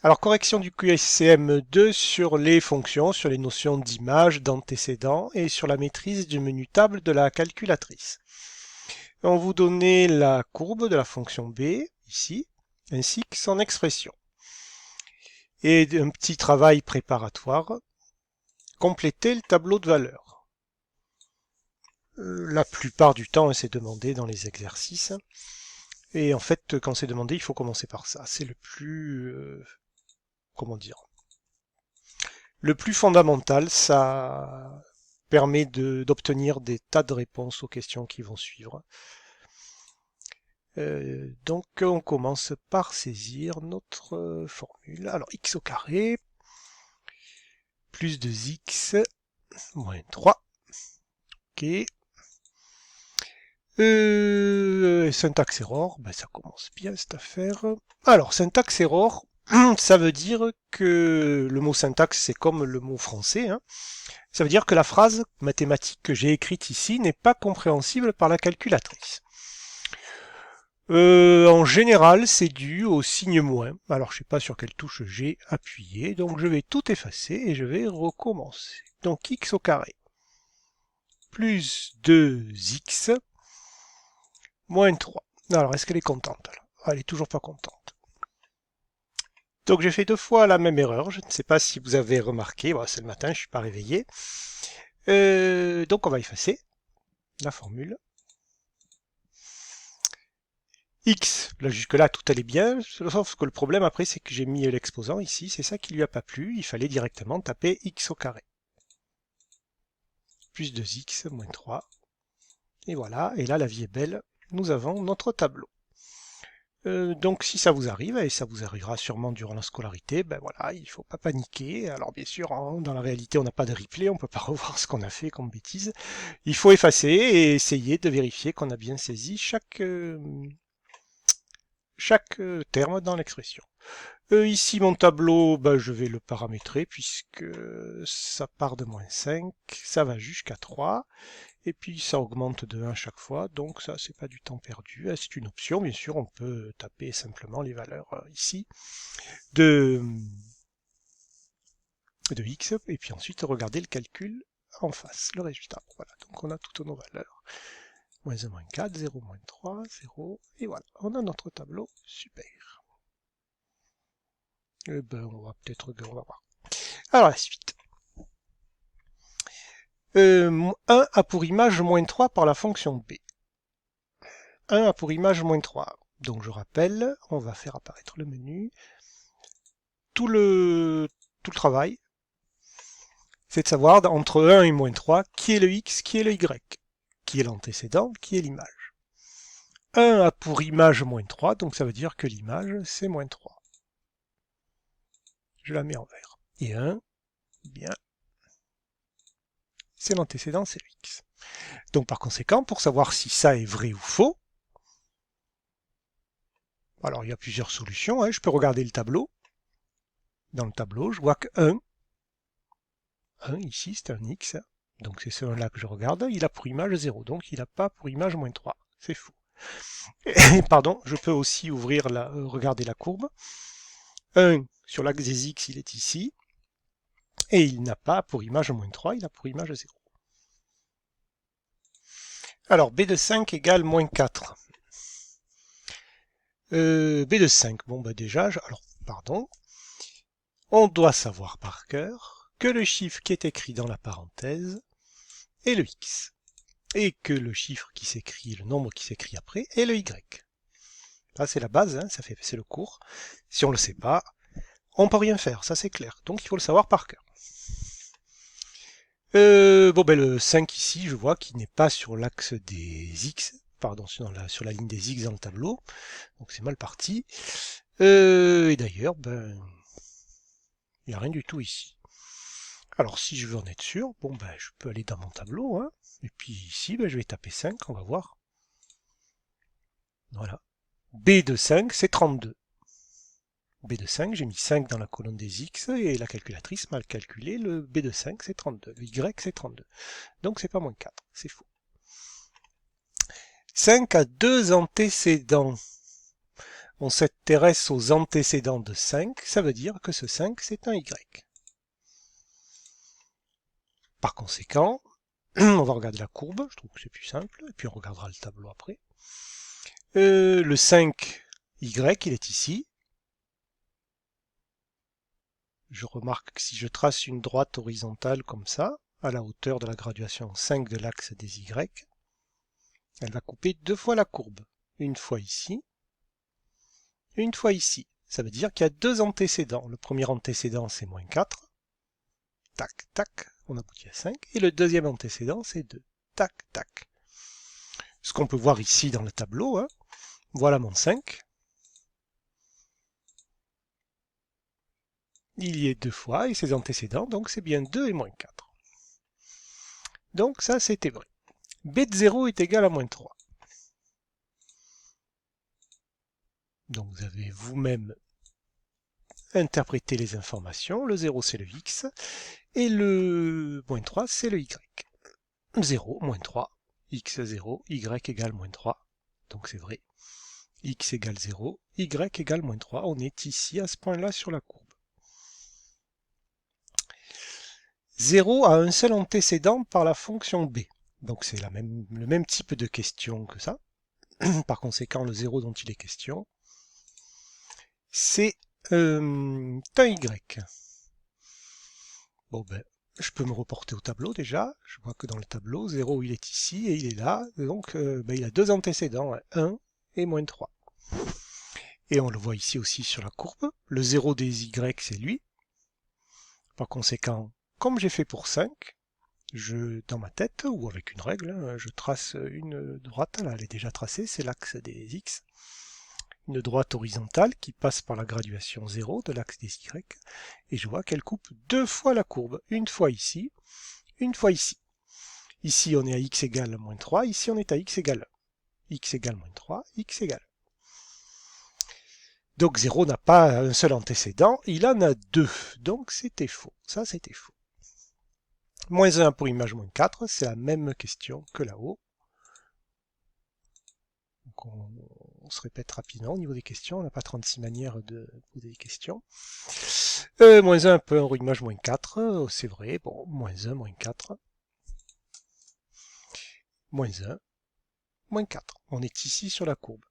Alors, correction du QCM2 sur les fonctions, sur les notions d'image, d'antécédent et sur la maîtrise du menu table de la calculatrice. On vous donnait la courbe de la fonction b, ici, ainsi que son expression. Et un petit travail préparatoire, compléter le tableau de valeurs. La plupart du temps, c'est demandé dans les exercices. Et en fait, quand c'est demandé, il faut commencer par ça. C'est le plus... comment dire, le plus fondamental, ça permet d'obtenir des tas de réponses aux questions qui vont suivre. Donc on commence par saisir notre formule. Alors x au carré plus 2x moins 3. Ok. Syntaxe error, ben ça commence bien cette affaire. Alors syntaxe error, ça veut dire que le mot syntaxe c'est comme le mot français, hein. Ça veut dire que la phrase mathématique que j'ai écrite ici n'est pas compréhensible par la calculatrice. En général, c'est dû au signe moins. Alors, je sais pas sur quelle touche j'ai appuyé, donc je vais tout effacer et je vais recommencer. Donc, x au carré plus 2x moins 3. Alors, est-ce qu'elle est contente? Elle est toujours pas contente. Donc, j'ai fait 2 fois la même erreur. Je ne sais pas si vous avez remarqué. Bon, c'est le matin, je suis pas réveillé. Donc, on va effacer la formule. X, là jusque-là tout allait bien, sauf que le problème après c'est que j'ai mis l'exposant ici, c'est ça qui lui a pas plu, il fallait directement taper x au carré. Plus 2x moins 3. Et voilà, et là la vie est belle, nous avons notre tableau. Donc si ça vous arrive, et ça vous arrivera sûrement durant la scolarité, ben voilà, il faut pas paniquer. Alors bien sûr, hein, dans la réalité on n'a pas de replay, on peut pas revoir ce qu'on a fait comme bêtise. Il faut effacer et essayer de vérifier qu'on a bien saisi chaque terme dans l'expression. Ici, mon tableau, bah, je vais le paramétrer puisque ça part de -5, ça va jusqu'à 3, et puis ça augmente de 1 chaque fois, donc ça, c'est pas du temps perdu. C'est une option, bien sûr, on peut taper simplement les valeurs ici de, de x, et puis ensuite regarder le calcul en face, le résultat. Voilà, donc on a toutes nos valeurs. -1, -4, 0, -3, 0, et voilà, on a notre tableau, super. Eh ben, on va voir. Alors la suite. 1 a pour image -3 par la fonction b. 1 a pour image -3. Donc je rappelle, on va faire apparaître le menu. Tout le travail, c'est de savoir entre 1 et -3 qui est le x, qui est le y, qui est l'antécédent, qui est l'image. 1 a pour image -3, donc ça veut dire que l'image c'est -3. Je la mets en vert. Et 1, bien, c'est l'antécédent, c'est le x. Donc par conséquent, pour savoir si ça est vrai ou faux, alors il y a plusieurs solutions, hein. Je peux regarder le tableau. Dans le tableau, je vois que 1 ici c'est un x, donc c'est celui-là que je regarde, il a pour image 0, donc il n'a pas pour image -3, c'est faux. Et, pardon, je peux aussi ouvrir regarder la courbe. 1 sur l'axe des x, il est ici, et il n'a pas pour image -3, il a pour image 0. Alors, b de 5 égale -4. B de 5, bon bah déjà, alors, pardon, on doit savoir par cœur que le chiffre qui est écrit dans la parenthèse est le x, et que le chiffre qui s'écrit, le nombre qui s'écrit après, est le y. Ça c'est la base, hein, c'est le cours. Si on ne le sait pas, on peut rien faire, ça c'est clair. Donc il faut le savoir par cœur. Bon ben le 5 ici, je vois qu'il n'est pas sur l'axe des x, pardon, sur la ligne des x dans le tableau, donc c'est mal parti. Et d'ailleurs, ben, il n'y a rien du tout ici. Alors si je veux en être sûr, bon ben je peux aller dans mon tableau, hein, et puis ici, ben, je vais taper 5, on va voir. Voilà. B de 5, c'est 32. B de 5, j'ai mis 5 dans la colonne des X, et la calculatrice m'a calculé le B de 5, c'est 32. Le Y, c'est 32. Donc c'est pas -4, c'est faux. 5 a deux antécédents. on s'intéresse aux antécédents de 5, ça veut dire que ce 5 c'est un y. Par conséquent, on va regarder la courbe, je trouve que c'est plus simple, et puis on regardera le tableau après. Le 5y, il est ici. Je remarque que si je trace une droite horizontale comme ça, à la hauteur de la graduation 5 de l'axe des y, elle va couper deux fois la courbe. Une fois ici, une fois ici. Ça veut dire qu'il y a deux antécédents. Le premier antécédent, c'est moins 4. Tac, tac, on aboutit à 5. Et le deuxième antécédent, c'est 2. Tac, tac. Ce qu'on peut voir ici dans le tableau, hein. Voilà mon 5. Il y est deux fois, et ses antécédents, donc c'est bien 2 et moins 4. Donc ça, c'était vrai. B de 0 est égal à moins 3. Donc vous avez vous-même interprété les informations. Le 0, c'est le x, et le moins 3, c'est le y. 0, moins 3, x 0, y égale moins 3. Donc c'est vrai. X égale 0, y égale moins 3. On est ici à ce point-là sur la courbe. 0 a un seul antécédent par la fonction b. Donc c'est le même type de question que ça. Par conséquent, le 0 dont il est question, c'est un y. Bon ben, je peux me reporter au tableau déjà. Je vois que dans le tableau, 0 il est ici et il est là. Donc il a deux antécédents, 1 et moins 3. Et on le voit ici aussi sur la courbe. Le 0 des y, c'est lui. Par conséquent, comme j'ai fait pour 5, dans ma tête, ou avec une règle, je trace une droite. Là, elle est déjà tracée, c'est l'axe des x. Une droite horizontale qui passe par la graduation 0 de l'axe des y. Et je vois qu'elle coupe deux fois la courbe. Une fois ici, une fois ici. Ici, on est à x égale moins 3. Ici, on est à x égale 1. X égale moins 3, x égale 1. Donc 0 n'a pas un seul antécédent, il en a deux. Donc c'était faux. Ça, c'était faux. Moins 1 pour image moins 4, c'est la même question que là-haut. Donc on se répète rapidement au niveau des questions. On n'a pas 36 manières de poser des questions. Moins 1 pour image moins 4, c'est vrai. Bon, moins 1, moins 4. Moins 1, moins 4. On est ici sur la courbe.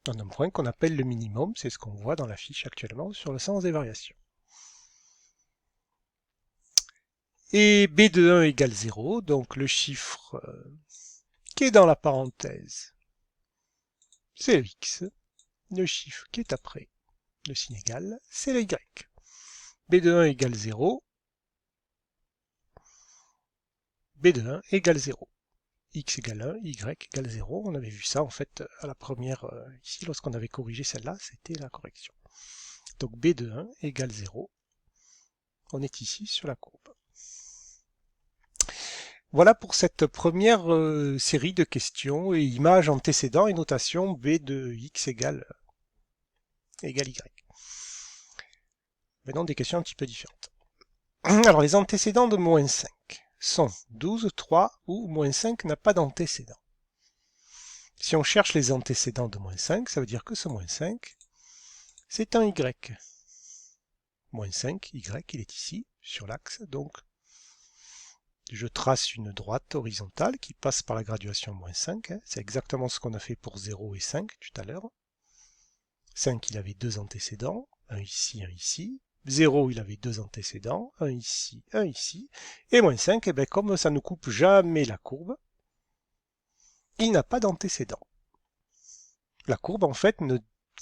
On a un point qu'on appelle le minimum, c'est ce qu'on voit dans la fiche actuellement sur le sens des variations. Et b de 1 égale 0, donc le chiffre qui est dans la parenthèse, c'est le x. Le chiffre qui est après le signe égal, c'est le y. b de 1 égale 0, b de 1 égale 0. X égale 1, y égale 0. On avait vu ça en fait à la première, ici lorsqu'on avait corrigé celle-là, c'était la correction. Donc b de 1 égale 0. On est ici sur la courbe. Voilà pour cette première série de questions et images antécédents et notation b de x égale y. Maintenant des questions un petit peu différentes. Alors les antécédents de moins 5 sont 12, 3 ou moins 5 n'a pas d'antécédent. Si on cherche les antécédents de moins 5, ça veut dire que ce moins 5, c'est un y. Moins 5, y, il est ici, sur l'axe, donc je trace une droite horizontale qui passe par la graduation moins 5. C'est exactement ce qu'on a fait pour 0 et 5 tout à l'heure. 5, il avait deux antécédents, un ici, un ici. 0, il avait deux antécédents, un ici, un ici. Et moins 5, eh bien, comme ça ne coupe jamais la courbe, il n'a pas d'antécédent. La courbe, en fait, ne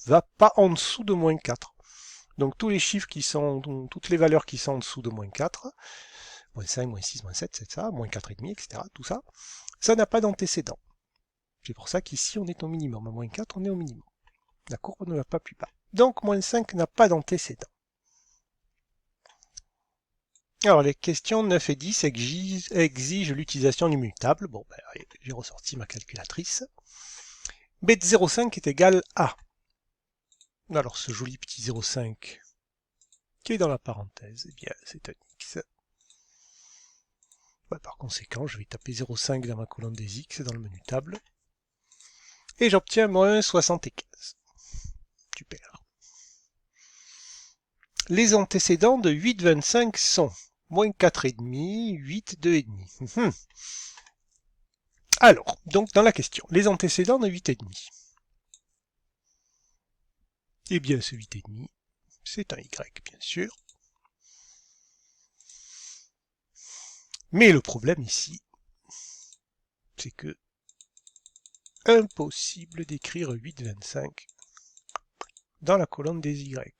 va pas en dessous de moins 4. Donc tous les chiffres qui sont, toutes les valeurs qui sont en dessous de moins 4, moins 5, moins 6, moins 7, c'est ça, moins 4,5, etc., tout ça, ça n'a pas d'antécédent. C'est pour ça qu'ici on est au minimum. À moins 4, on est au minimum. La courbe ne va pas plus bas. Donc moins 5 n'a pas d'antécédent. Alors les questions 9 et 10 exigent l'utilisation du mutable. Bon, ben, j'ai ressorti ma calculatrice. B de 0,5 est égal à... Alors ce joli petit 0,5 qui est dans la parenthèse, eh bien c'est un x. Ouais, par conséquent, je vais taper 0,5 dans ma colonne des x dans le menu table. Et j'obtiens moins 75. Super. Les antécédents de 8,25 sont moins 4,5, 8, 2,5. Alors, donc dans la question, les antécédents de 8,5. Eh bien, ce 8,5, c'est un Y, bien sûr. Mais le problème ici, c'est que impossible d'écrire 8,25 dans la colonne des Y.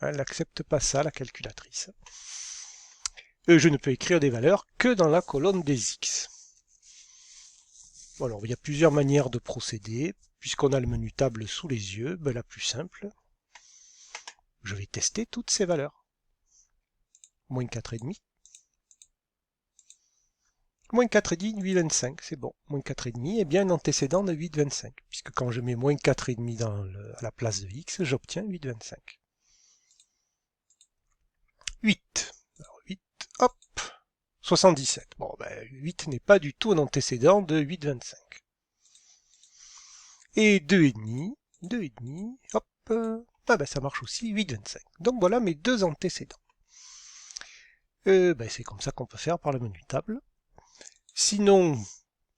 Elle n'accepte pas ça, la calculatrice. Je ne peux écrire des valeurs que dans la colonne des X. Bon, alors, il y a plusieurs manières de procéder. Puisqu'on a le menu table sous les yeux, ben, la plus simple, je vais tester toutes ces valeurs. Moins 4,5. Moins 4,5, 8,25, c'est bon. Moins 4,5 est bien un antécédent de 8,25. Puisque quand je mets moins 4,5 à la place de X, j'obtiens 8,25. 8. Alors 8, hop, 77. Bon, ben 8 n'est pas du tout un antécédent de 8,25. Et 2,5, hop, ah ben ça marche aussi, 8,25. Donc voilà mes deux antécédents. Ben c'est comme ça qu'on peut faire par le menu table. Sinon,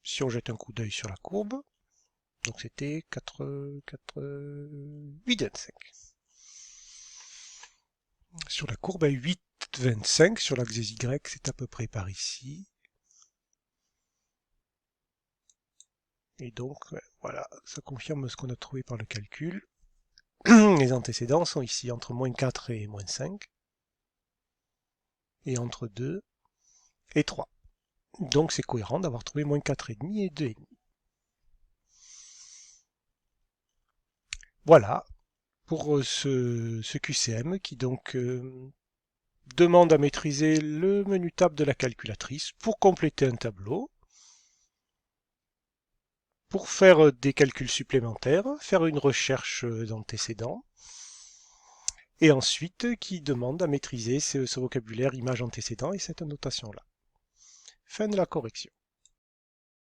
si on jette un coup d'œil sur la courbe, donc c'était 8,25. Sur la courbe à 8,25, sur l'axe des Y, c'est à peu près par ici. Et donc, voilà, ça confirme ce qu'on a trouvé par le calcul. Les antécédents sont ici entre moins 4 et moins 5. Et entre 2 et 3. Donc c'est cohérent d'avoir trouvé moins 4,5 et 2,5. Voilà pour ce QCM qui donc demande à maîtriser le menu table de la calculatrice pour compléter un tableau, pour faire des calculs supplémentaires, faire une recherche d'antécédents, et ensuite qui demande à maîtriser ce vocabulaire image antécédent et cette notation-là. Fin de la correction.